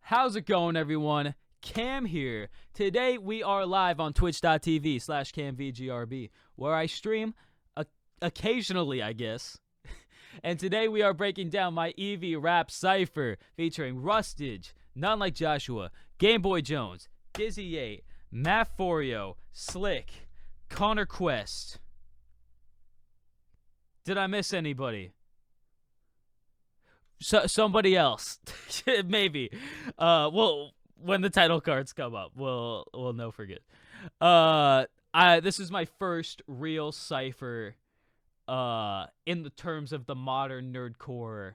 How's it going, everyone? Cam here. Today we are live on twitch.tv/CamVGRB, where I stream occasionally, I guess. And today we are breaking down my Eevee rap Cypher featuring RUSTAGE, None Like Joshua, GameboyJones, Dizzy8, Matt Forio, Slick, Connor Quest. Did I miss anybody? Somebody else. Maybe. Well, when the title cards come up, we'll know for good. This is my first real Cypher in the terms of the modern nerdcore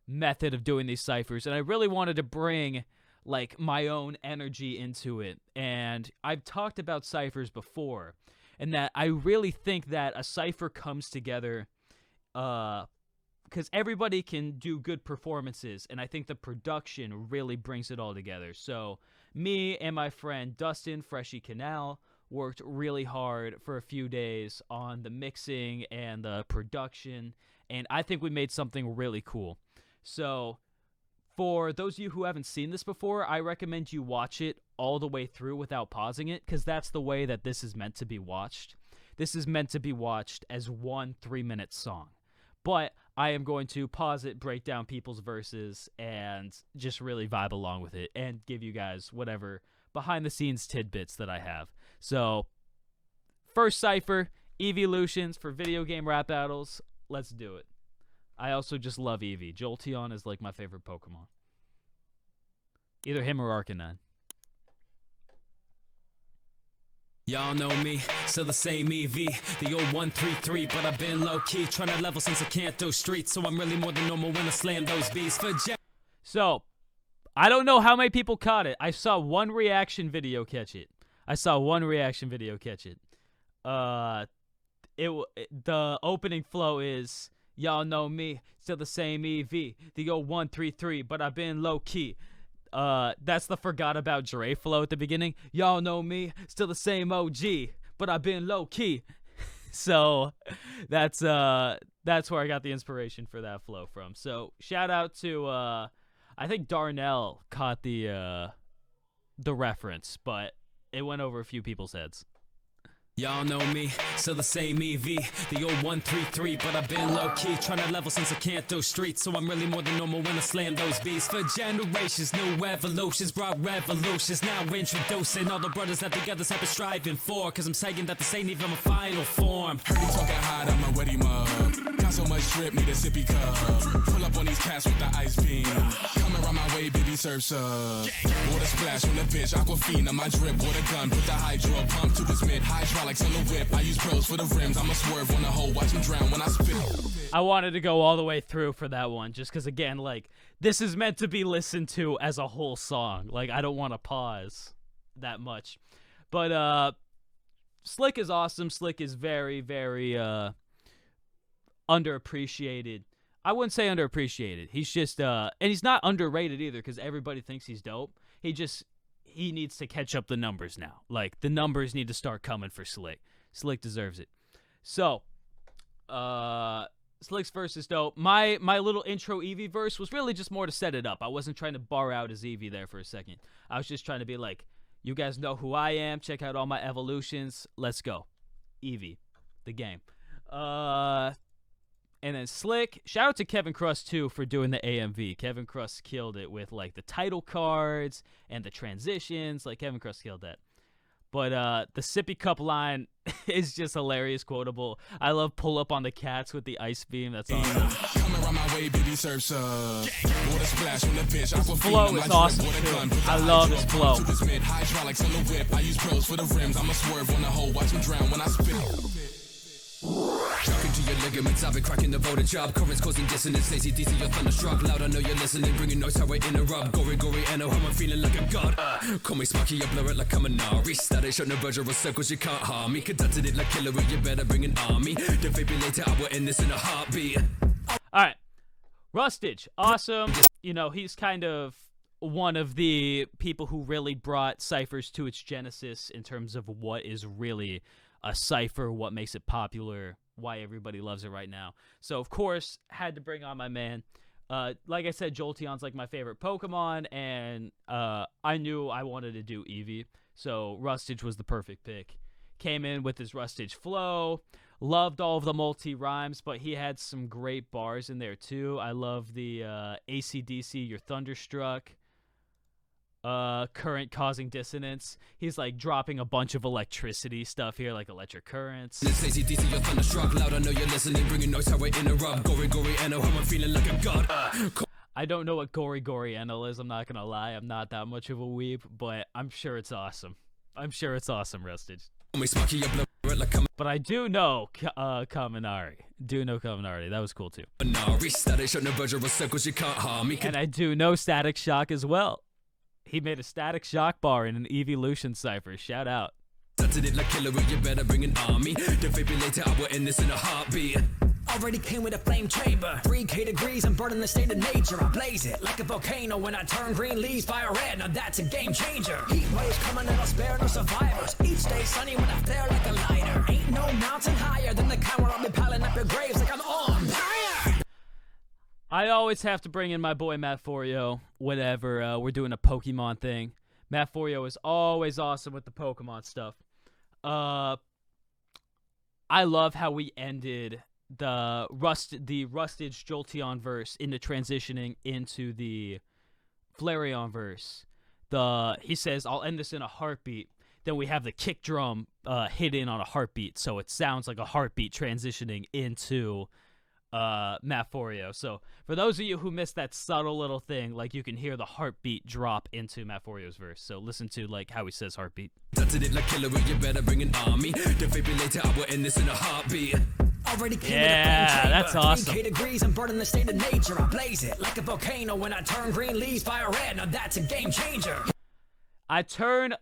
method of doing these ciphers, and I really wanted to bring like my own energy into it. And I've talked about ciphers before, and that I really think that a cipher comes together because everybody can do good performances, and I think the production really brings it all together. So me and my friend Dustin Freshy Canal worked really hard for a few days on the mixing and the production, and I think we made something really cool. So for those of you who haven't seen this before, I recommend you watch it all the way through without pausing it, because that's the way that this is meant to be watched. This is meant to be watched as one 3-minute song. But I am going to pause it, break down people's verses, and just really vibe along with it and give you guys whatever behind-the-scenes tidbits that I have. So, first cipher, eeveelutions for video game rap battles. Let's do it. I also just love Eevee. Jolteon is like my favorite Pokemon. Either him or Arcanine. Y'all know me, still the same Eevee, the old 133, but I've been low-key, trying to level since I can't do streets, so I'm really more than normal when I slam those beats for So, I don't know how many people caught it. I saw one reaction video catch it. The opening flow is, y'all know me, still the same Eevee, the old 133, but I've been low-key. That's the forgot about Dre flow at the beginning. Y'all know me, still the same OG, but I've been low key. So that's where I got the inspiration for that flow from. So shout out to I think Darnell caught the reference, but it went over a few people's heads. Y'all know me, still the same Eevee, the old 133, but I've been low-key, trying to level since I can't do streets, so I'm really more than normal when I slam those beats. For generations, new evolutions brought revolutions, now introducing all the brothers that the others have been striving for, cause I'm saying that this ain't even my final form. Heard he talking hot, I'm a wetty mug. Got so much drip, need a sippy cup. Pull up on these cats with the ice beam. Coming around my way, baby, serve sub. Water splash on the bitch, Aquafina, my drip, water gun, put the hydro pump to his mid, hydraulics on the whip. I use pros for the rims, I'ma swerve on the hole, watch him drown when I spit. I wanted to go all the way through for that one, just because, again, like, this is meant to be listened to as a whole song. Like, I don't want to pause that much. But, Slick is awesome. Slick is very, very, underappreciated. I wouldn't say underappreciated. He's just, and he's not underrated either, because everybody thinks he's dope. He needs to catch up the numbers now. Like, the numbers need to start coming for Slick. Slick deserves it. So, Slick's verse is dope. My little intro Eevee verse was really just more to set it up. I wasn't trying to bar out his Eevee there for a second. I was just trying to be like, you guys know who I am. Check out all my evolutions. Let's go. Eevee, the game. And then Slick, shout out to Kevin Crust too for doing the AMV. Kevin Crust killed it with like the title cards and the transitions. Like, Kevin Crust killed that. But the sippy cup line is just hilarious, quotable. I love pull up on the cats with the ice beam. That's awesome. Coming around my way, baby, serve sub. Water splash on the bitch, This flow is awesome too. I love this flow. Hydraulics on the whip, I use pros for the rims. I'ma swerve on the hole, watch him drown when I spit. Shocking to your ligaments, I've been cracking the voter job. Currents causing dissonance, lazy DC, your thunderstruck. Loud, I know you're listening, bringing noise, how I interrupt. Gory, I know how I'm feeling like a god. Call me Sparky, I blur it like I'm a Nari. Static, shot no verge of circles, you can't harm me. Conducted it like Hillary, you better bring an army. Defibrillator, I will end this in a heartbeat. Alright, RUSTAGE, awesome. You know, he's kind of one of the people who really brought ciphers to its genesis in terms of what is really a cipher, what makes it popular, why everybody loves it right now. So, of course, had to bring on my man. Like I said, Jolteon's like my favorite Pokemon, and I knew I wanted to do Eevee, so Rustage was the perfect pick. Came in with his Rustage flow, loved all of the multi-rhymes, but he had some great bars in there too. I love the AC/DC, you're thunderstruck, current causing dissonance. He's like dropping a bunch of electricity stuff here, like electric currents. This AC/DC, you're thunderstruck. Loud, I know you're listening. Bringing noise, how I interrupt. Gory, I know how I'm feeling like a god. I don't know what Gory Enel is, I'm not gonna lie. I'm not that much of a weeb, but I'm sure it's awesome. I'm sure it's awesome, Rustage. But I do know Kaminari. That was cool too. And I do know Static Shock as well. He made a Static Shock bar in an eeveelutions Cypher. Shout out. Already came with a flame chamber. 3K degrees, I'm burning the state of nature. I blaze it like a volcano when I turn green leaves fire red. Now that's a game changer. Heat waves coming and I'll spare no survivors. Each day sunny when I flare like a lighter. Ain't no mountain higher than the kind where I'll be piling up your graves like I'm on fire. I always have to bring in my boy Matt Forio whenever we're doing a Pokemon thing. Matt Forio is always awesome with the Pokemon stuff. I love how we ended the Rustage Jolteon verse into transitioning into the Flareon verse. He says, I'll end this in a heartbeat. Then we have the kick drum hit in on a heartbeat, so it sounds like a heartbeat transitioning into Matt Forio. So for those of you who missed that subtle little thing, like you can hear the heartbeat drop into Matt Forio's verse. So listen to like how he says heartbeat. Yeah, that's awesome. 3K degrees, I'm burning the state of nature. I blaze it like a volcano when I turn green leaves fire red. Now that's a game changer. I turn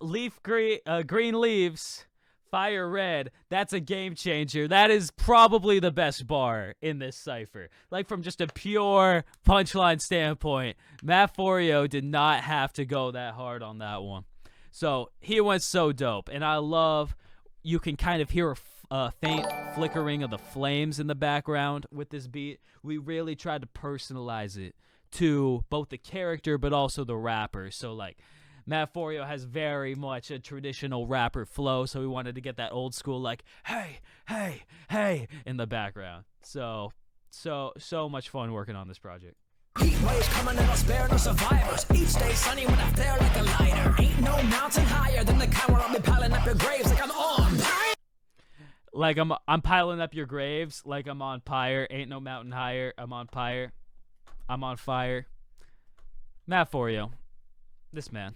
green leaves fire red. That's a game changer. That is probably the best bar in this cipher. Like from just a pure punchline standpoint, Matt Forio did not have to go that hard on that one. So he went so dope, and I love you can kind of hear a faint flickering of the flames in the background with this beat. We really tried to personalize it to both the character but also the rapper. So like Matt Forio has very much a traditional rapper flow, so we wanted to get that old school like hey, hey, hey in the background. So much fun working on this project. Heat waves coming and I'll spare no survivors. Each day sunny when I flare like a lighter. Ain't no mountain higher than the kind where I'll be piling up your graves like I'm on fire. Like I'm piling up your graves like I'm on pyre. Ain't no mountain higher. I'm on pyre. I'm on fire. Matt Forio. This man.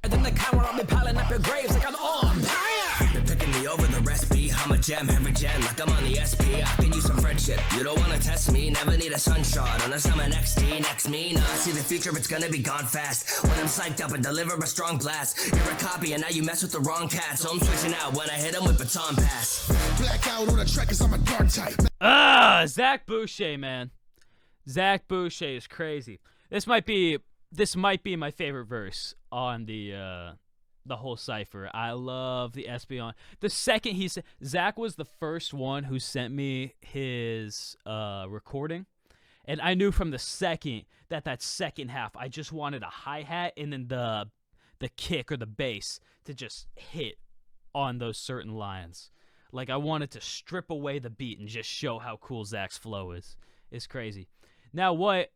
Then the kind where I'll be piling up your graves like I'm on fire. They're picking me over the recipe. I'm a gem, every gen, like I'm on the SP. I can use some friendship. You don't wanna test me, never need a sunshot unless I'm an XD. Next me, nah, see the future, it's gonna be gone fast. When I'm psyched up and deliver a strong blast. You're a copy and now you mess with the wrong cat. So I'm switching out when I hit him with baton pass. Blackout on the track cause I'm a dark type. Zach Boucher, man. Zach Boucher is crazy. This might be my favorite verse on the whole cipher. I love the Espeon. The second he said, Zach was the first one who sent me his recording, and I knew from the second that second half I just wanted a hi-hat and then the kick or the bass to just hit on those certain lines. Like I wanted to strip away the beat and just show how cool Zach's flow is. It's crazy. Now what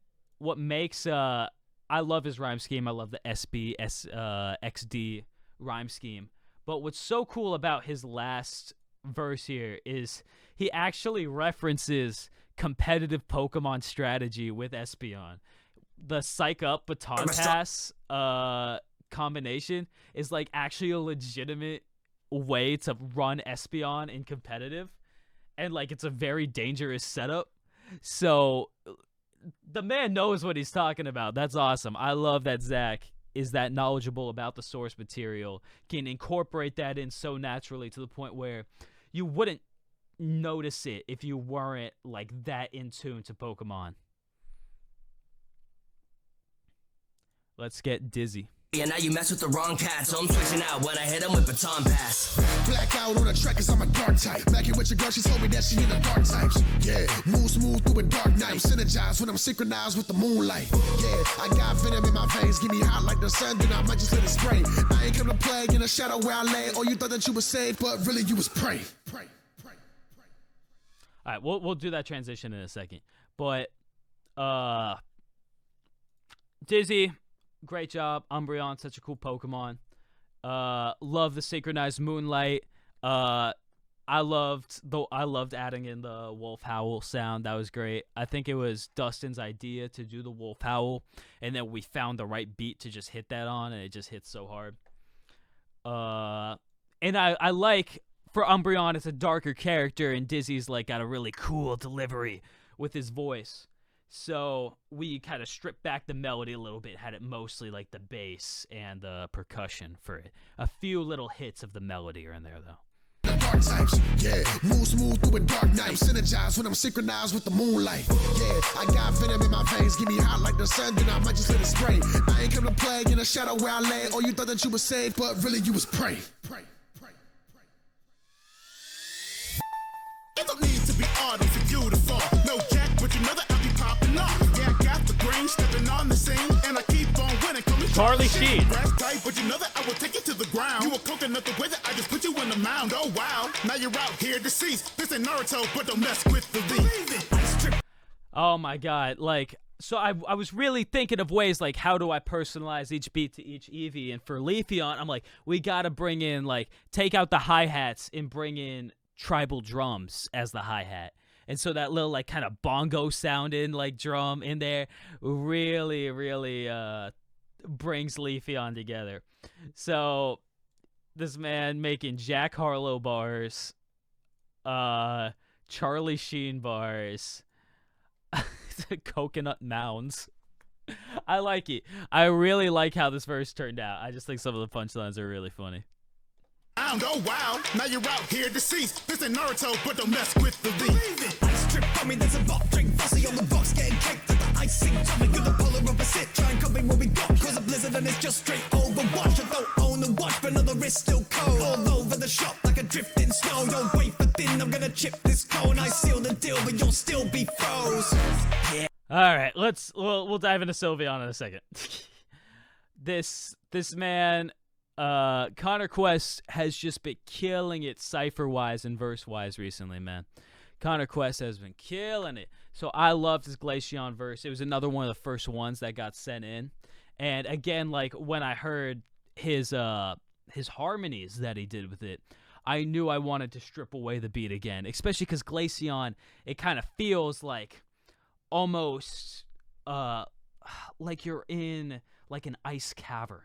makes I love his rhyme scheme. I love the XD rhyme scheme. But what's so cool about his last verse here is he actually references competitive Pokemon strategy with Espeon. The Psych Up Baton Pass combination is like actually a legitimate way to run Espeon in competitive. And like it's a very dangerous setup. So the man knows what he's talking about. That's awesome. I love that Zach is that knowledgeable about the source material, can incorporate that in so naturally to the point where you wouldn't notice it if you weren't like that in tune to Pokemon. Let's get dizzy. And now you mess with the wrong cat, so I'm switching out when I hit him with baton pass. Blackout on the track cause I'm a dark type. Back in with your girl, she told me that she in the dark types. Yeah, move smooth through a dark night. I'm synergized when I'm synchronized with the moonlight. Yeah, I got venom in my veins, give me hot like the sun, then I might just let it spray. I ain't come to play in the shadow where I lay. Or you thought that you was safe, but really you was prey. All right, we'll do that transition in a second. But Dizzy, great job. Umbreon, such a cool Pokemon. Love the synchronized Moonlight. I loved adding in the wolf howl sound. That was great. I think it was Dustin's idea to do the wolf howl, and then we found the right beat to just hit that on, and it just hits so hard. And I like, for Umbreon, it's a darker character, and Dizzy's like got a really cool delivery with his voice. So we kind of stripped back the melody a little bit, had it mostly like the bass and the percussion for it. A few little hits of the melody are in there, though. Dark types, yeah, move smooth through a dark night. I'm synergized when I'm synchronized with the moonlight. Yeah, I got venom in my veins, give me hot like the sun, then I might just let it spray. I ain't come to play in the shadow where I lay. Or you thought that you was safe, but really you was prey. It don't need to be arty for you to fall. No jack, but you know that I be popping off. Yeah, I got the green, stepping on the scene, and I keep on winning. Call me Charlie Sheen. Grass tight, but you know that I will take it to the ground. You a coconut the way that I just put you in the mound. Oh wow, now you're out here deceased. This ain't Naruto, but don't mess with the lead. Oh my god, like, so I was really thinking of ways, like, how do I personalize each beat to each Eevee? And for Leafeon, I'm like, we gotta bring in, like, take out the hi-hats and bring in tribal drums as the hi-hat. And so that little, like, kind of bongo sounding, like, drum in there really, really brings Leafeon together. So this man making Jack Harlow bars, Charlie Sheen bars, coconut mounds. I like it. I really like how this verse turned out. I just think some of the punchlines are really funny. Oh wow, now you're out here deceased. This ain't Naruto, but don't mess with the lead. Ice trip on me, there's a rock drink fussy on the rocks, getting caked with the icing. Coming with the polar opposite, try and copy what we got. Cause a blizzard and it's just straight overwatch. I don't own the watch, but another wrist still cold. All over the shop like a drifting snow. Don't wait for thin, I'm gonna chip this cone. I seal the deal, but you'll still be froze. Yeah. All right, we'll dive into Sylveon in a second. This man, Connor Quest has just been killing it Cypher-wise and verse-wise recently, man. Connor Quest has been killing it. So I loved his Glaceon verse. It was another one of the first ones that got sent in. And again, like, when I heard his harmonies that he did with it, I knew I wanted to strip away the beat again, especially because Glaceon, it kind of feels like almost like you're in like an ice cavern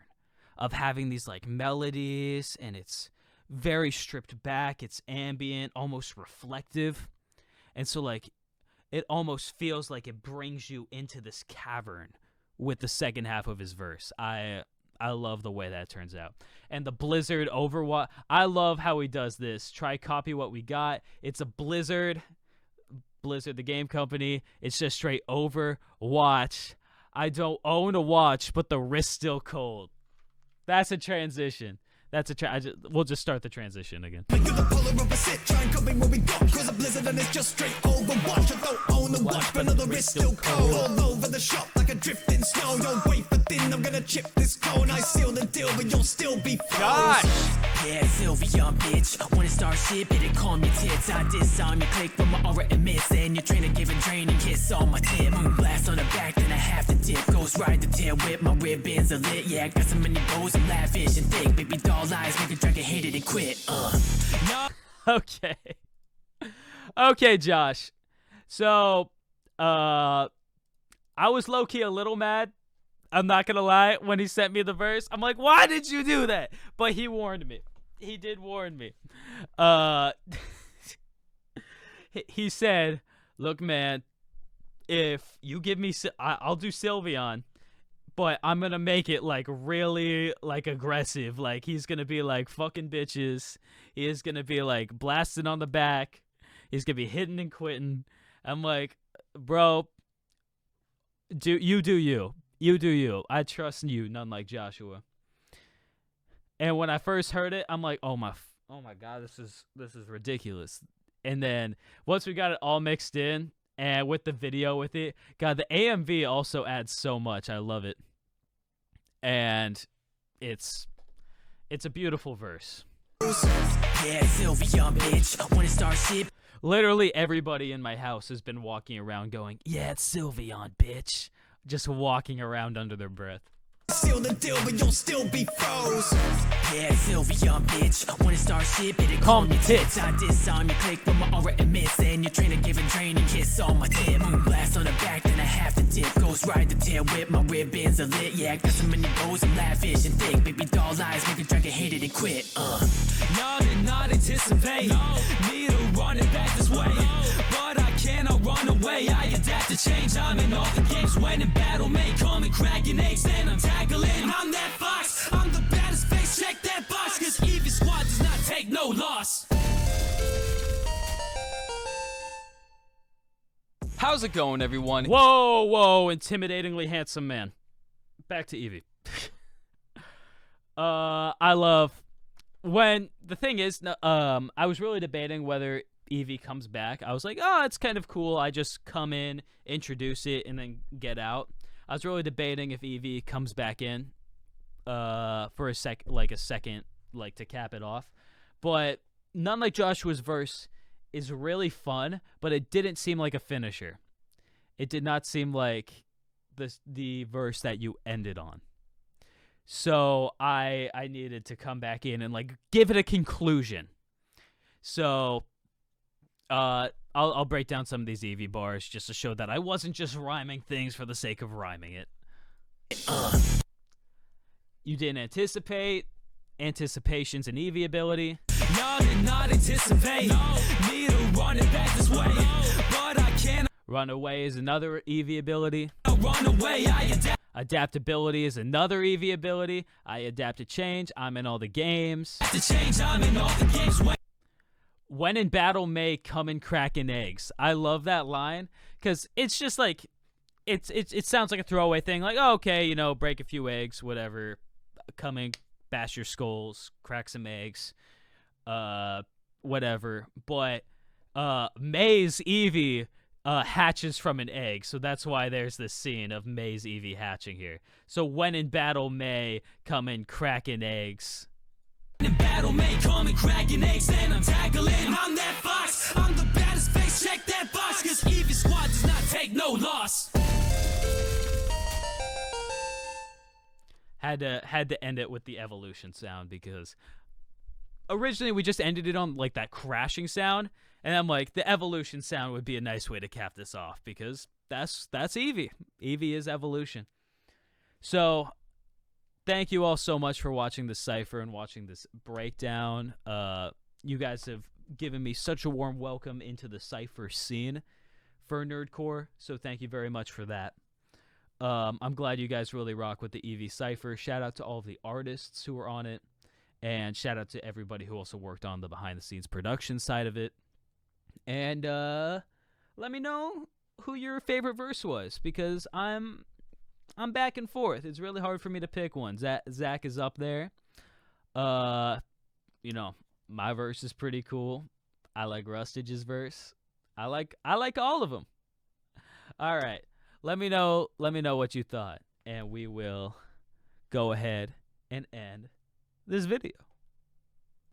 of having these like melodies, and it's very stripped back, it's ambient, almost reflective, and so like it almost feels like it brings you into this cavern with the second half of his verse. I love the way that turns out. And the Blizzard Overwatch, I love how he does this. Try copy what we got. It's a Blizzard, the game company. It's just straight Overwatch. I don't own a watch, but the wrist's still cold. That's a transition. We'll just start the transition again. You're the polar opposite, try and copy what we got. Cause a blizzard and it's just straight overwatch. I don't own the watch, but another wrist still cold. All over the shop like a drifting snow. Don't wait for thin, I'm gonna chip this cone. I seal the deal, but you'll still be froze. Gosh! Yeah, Sylveon, bitch. Wanna start shit, better call me tits. I disarm you, click when my aura emits. And your trainer give a draining kiss on my tip. Moon blast on the back, then I have to dip. Ghost ride the tail whip, my ribbons are lit. Yeah, I got so many bows, I'm lavish and thick. Baby doll eyes, make a dragon hate it and quit. No. Okay, Josh. So, I was low-key a little mad. I'm not gonna lie. When he sent me the verse, I'm like, why did you do that? But he warned me. He did warn me. He said, look, man, if you give me, I'll do Sylveon, but I'm gonna make it like really like aggressive. Like he's gonna be like fucking bitches. He is gonna be like blasting on the back. He's gonna be hitting and quitting. I'm like, bro, do you. You do you. I trust you, none like Joshua. And when I first heard it, I'm like, oh my god, this is ridiculous. And then once we got it all mixed in and with the video with it, God, the AMV also adds so much. I love it. And it's a beautiful verse. Yeah, Sylvia, bitch. When it starts shit. Literally everybody in my house has been walking around going, yeah, it's Sylveon, bitch. Just walking around under their breath. Seal the deal, but you'll still be froze. Yeah, Sylvia, bitch. When it starts shit, it Call me tits. I disarm your click when my aura emits. And your trainer giving drain and kiss on my tip. Moon blast on the back, then I have to dip. Ghost ride the tail whip, my ribbons are lit. Yeah, got so many goals, I'm lavish and thick. Baby doll eyes, make a dragon hate it and quit. Y'all did not anticipate me to run it back this way. But I cannot run away. I adapt to change. I'm in all the games. When in battle, may come and cracking eggs. Then I'm tackling. I'm that fox. I'm the baddest face. Check that box. Cause Eevee squad does not take no loss. How's it going, everyone? Whoa, intimidatingly handsome man. Back to Eevee. I love when the thing is, I was really debating whether Eevee comes back. I was like, oh, it's kind of cool. I just come in, introduce it, and then get out. I was really debating if Eevee comes back in, for a second, to cap it off. But None Like Joshua's verse is really fun, but it didn't seem like a finisher. It did not seem like the verse that you ended on. So I needed to come back in and give it a conclusion. So I'll break down some of these Eevee bars just to show that I wasn't just rhyming things for the sake of rhyming it. You didn't anticipate. Anticipation's an Eevee ability. Y'all did not anticipate me to run it back this way. But I can't Run away is another Eevee ability. run away. I adapt. Adaptability is another Eevee ability. I adapt to change. I'm in all the games. To change, I'm in all the games. When in battle may come in cracking eggs. I love that line because it's just it sounds like a throwaway thing. Like, oh, okay, break a few eggs, whatever. Come in, bash your skulls, crack some eggs, whatever. But May's Eevee hatches from an egg, so that's why there's this scene of May's Eevee hatching here. So when in battle may come in cracking eggs. In battle may come and cracking eggs, and I'm tackling. I'm that fox. I'm the baddest face. Check that box, cause Eevee squad does not take no loss. Had to end it with the evolution sound because originally we just ended it on that crashing sound, and I'm like, the evolution sound would be a nice way to cap this off because that's Eevee. Eevee is evolution. So thank you all so much for watching this Cypher and watching this breakdown. You guys have given me such a warm welcome into the Cypher scene for Nerdcore, so thank you very much for that. I'm glad you guys really rock with the Eevee Cypher. Shout out to all of the artists who were on it, and shout out to everybody who also worked on the behind-the-scenes production side of it. And let me know who your favorite verse was, because I'm back and forth. It's really hard for me to pick one. Zach is up there. My verse is pretty cool. I like RUSTAGE's verse. I like all of them. All right. Let me know what you thought, and we will go ahead and end this video.